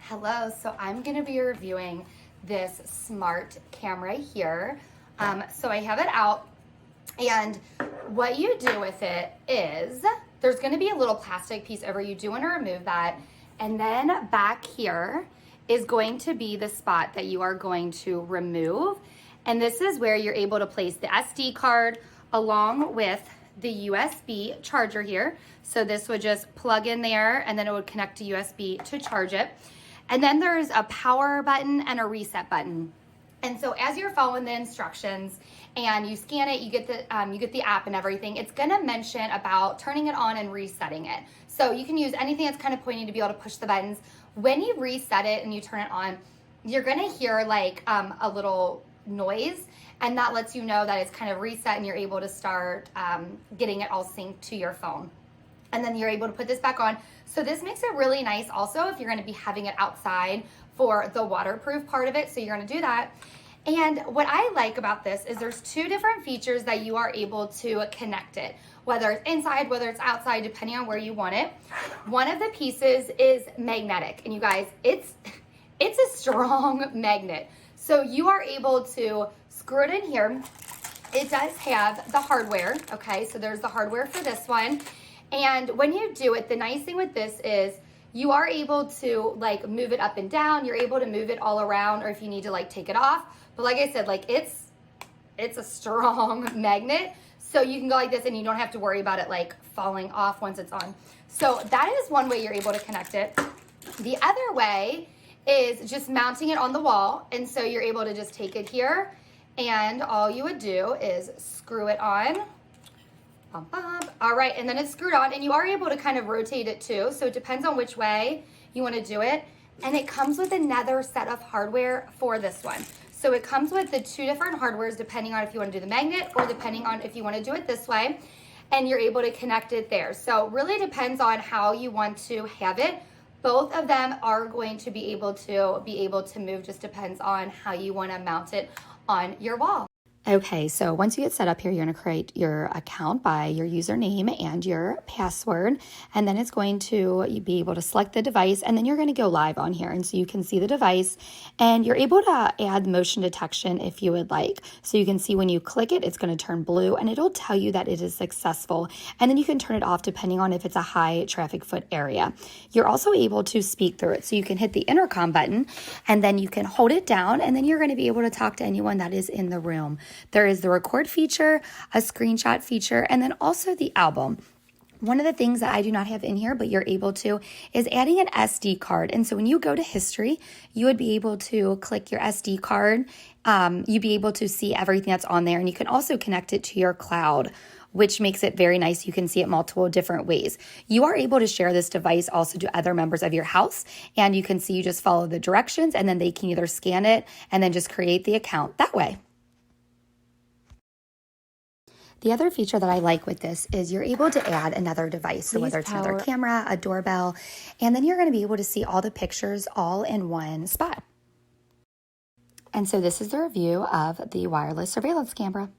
Hello, so I'm going to be reviewing this smart camera here. So I have it out, and what you do with it is there's going to be a little plastic piece over. You do want to remove that, and then back here is going to be the spot that you are going to remove, and this is where you're able to place the SD card along with the USB charger here. So this would just plug in there, and then it would connect to USB to charge it. And then there's a power button and a reset button. And so as you're following the instructions and you scan it, you get the app and everything, it's gonna mention about turning it on and resetting it. So you can use anything that's kind of pointing to be able to push the buttons. When you reset it and you turn it on, you're gonna hear like a little noise, and that lets you know that it's kind of reset and you're able to start getting it all synced to your phone. And then you're able to put this back on. So this makes it really nice also if you're gonna be having it outside for the waterproof part of it. So you're gonna do that. And what I like about this is there's two different features that you are able to connect it, whether it's inside, whether it's outside, depending on where you want it. One of the pieces is magnetic, and you guys, it's a strong magnet. So you are able to screw it in here. It does have the hardware, okay? So there's the hardware for this one. And when you do it, the nice thing with this is you are able to like move it up and down. You're able to move it all around, or if you need to like take it off. But like I said, like it's a strong magnet. So you can go like this and you don't have to worry about it like falling off once it's on. So that is one way you're able to connect it. The other way is just mounting it on the wall. And so you're able to just take it here, and all you would do is screw it on. All right, and then it's screwed on, and you are able to kind of rotate it too. So it depends on which way you want to do it. And it comes with another set of hardware for this one. So it comes with the two different hardwares depending on if you want to do the magnet or depending on if you want to do it this way. And you're able to connect it there. So it really depends on how you want to have it. Both of them are going to be able to move, just depends on how you want to mount it on your wall. Okay, so once you get set up here, you're going to create your account by your username and your password, and then it's going to be able to select the device, and then you're going to go live on here, and so you can see the device, and you're able to add motion detection if you would like. So you can see when you click it, it's going to turn blue, and it'll tell you that it is successful, and then you can turn it off depending on if it's a high traffic foot area. You're also able to speak through it, so you can hit the intercom button, and then you can hold it down, and then you're going to be able to talk to anyone that is in the room. There is the record feature, a screenshot feature, and then also the album. One of the things that I do not have in here, but you're able to, is adding an SD card. And so when you go to history, you would be able to click your SD card. You'd be able to see everything that's on there, and you can also connect it to your cloud, which makes it very nice. You can see it multiple different ways. You are able to share this device also to other members of your house, and you can see you just follow the directions, and then they can either scan it and then just create the account that way. The other feature that I like with this is you're able to add another device, so whether it's another camera, a doorbell, and then you're going to be able to see all the pictures all in one spot. And so this is the review of the wireless surveillance camera.